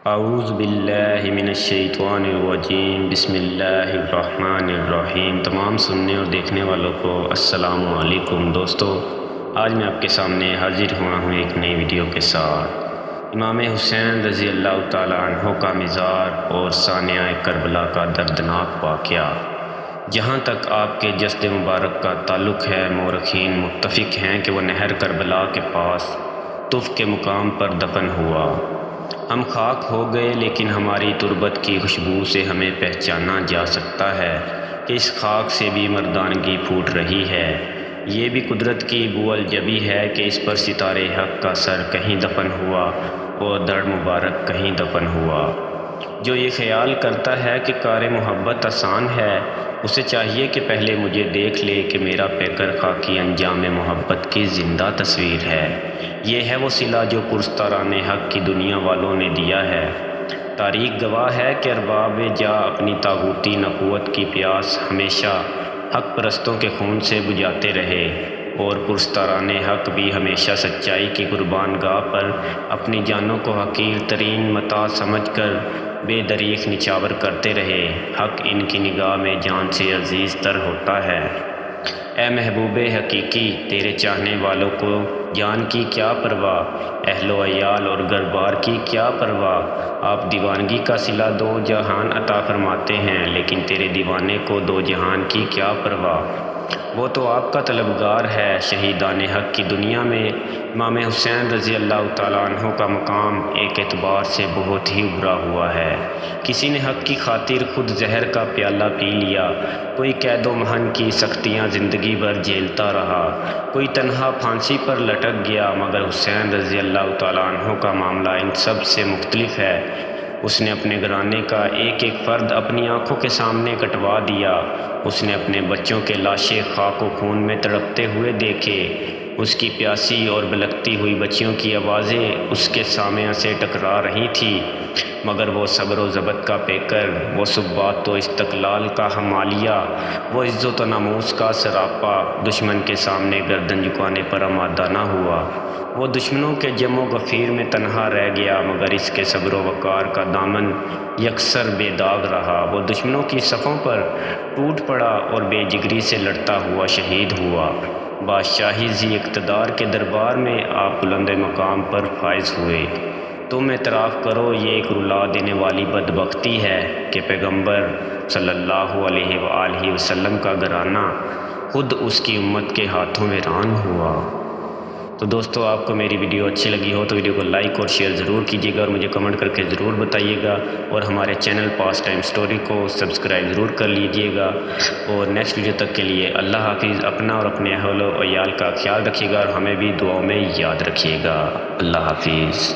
اعوذ باللہ من الشیطان الرجیم، بسم اللہ الرحمن الرحیم۔ تمام سننے اور دیکھنے والوں کو السلام علیکم۔ دوستو، آج میں آپ کے سامنے حاضر ہوا ہوں ایک نئی ویڈیو کے ساتھ۔ امام حسین رضی اللہ تعالیٰ عنہ کا مزار اور ثانیہ کربلا کا دردناک واقعہ۔ جہاں تک آپ کے جسد مبارک کا تعلق ہے، مورخین متفق ہیں کہ وہ نہر کربلا کے پاس طف کے مقام پر دفن ہوا۔ ہم خاک ہو گئے، لیکن ہماری تربت کی خوشبو سے ہمیں پہچانا جا سکتا ہے کہ اس خاک سے بھی مردانگی پھوٹ رہی ہے۔ یہ بھی قدرت کی بو الجبی ہے کہ اس پر ستارے حق کا سر کہیں دفن ہوا اور دھڑ مبارک کہیں دفن ہوا۔ جو یہ خیال کرتا ہے کہ کار محبت آسان ہے، اسے چاہیے کہ پہلے مجھے دیکھ لے کہ میرا پیکر خاکی انجام محبت کی زندہ تصویر ہے۔ یہ ہے وہ صلہ جو پرستاران حق کی دنیا والوں نے دیا ہے۔ تاریخ گواہ ہے کہ ارباب جا اپنی طاغوتی نبوت کی پیاس ہمیشہ حق پرستوں کے خون سے بجھاتے رہے، اور پرستاران حق بھی ہمیشہ سچائی کی قربان گاہ پر اپنی جانوں کو حقیر ترین متاع سمجھ کر بے دریغ نچھاور کرتے رہے۔ حق ان کی نگاہ میں جان سے عزیز تر ہوتا ہے۔ اے محبوب حقیقی، تیرے چاہنے والوں کو جان کی کیا پرواہ، اہل و عیال اور گھر بار کی کیا پرواہ۔ آپ دیوانگی کا صلہ دو جہان عطا فرماتے ہیں، لیکن تیرے دیوانے کو دو جہان کی کیا پرواہ۔ وہ تو آپ کا طلبگار ہے۔ شہیدان حق کی دنیا میں امام حسین رضی اللہ تعالیٰ عنہ کا مقام ایک اعتبار سے بہت ہی ابھرا ہوا ہے۔ کسی نے حق کی خاطر خود زہر کا پیالہ پی لیا، کوئی قید و محن کی سختیاں زندگی بھر جھیلتا رہا، کوئی تنہا پھانسی پر لٹک گیا، مگر حسین رضی اللہ تعالیٰ عنہ کا معاملہ ان سب سے مختلف ہے۔ اس نے اپنے گھرانے کا ایک ایک فرد اپنی آنکھوں کے سامنے کٹوا دیا۔ اس نے اپنے بچوں کے لاشیں خاک و خون میں تڑپتے ہوئے دیکھے۔ اس کی پیاسی اور بلکتی ہوئی بچیوں کی آوازیں اس کے سامعہ سے ٹکرا رہی تھیں، مگر وہ صبر و ضبط کا پیکر، وہ ثبات و استقلال کا حمالیہ، وہ عزت و ناموس کا سراپا دشمن کے سامنے گردن جھکانے پر آمادہ نہ ہوا۔ وہ دشمنوں کے جم و غفیر میں تنہا رہ گیا، مگر اس کے صبر و وقار کا دامن یکسر بے داغ رہا۔ وہ دشمنوں کی صفوں پر ٹوٹ پڑا اور بے جگری سے لڑتا ہوا شہید ہوا۔ بادشاہی ذی اقتدار کے دربار میں آپ بلند مقام پر فائز ہوئے۔ تم اعتراف کرو، یہ ایک رلا دینے والی بدبختی ہے کہ پیغمبر صلی اللہ علیہ وآلہ وسلم کا گھرانہ خود اس کی امت کے ہاتھوں ویران ہوا۔ تو دوستو، آپ کو میری ویڈیو اچھی لگی ہو تو ویڈیو کو لائک اور شیئر ضرور کیجیے گا، اور مجھے کمنٹ کر کے ضرور بتائیے گا، اور ہمارے چینل پاس ٹائم سٹوری کو سبسکرائب ضرور کر لیجیے گا۔ اور نیکسٹ ویڈیو تک کے لیے اللہ حافظ۔ اپنا اور اپنے اہل و عیال کا خیال رکھیے گا، اور ہمیں بھی دعاؤں میں یاد رکھیے گا۔ اللہ حافظ۔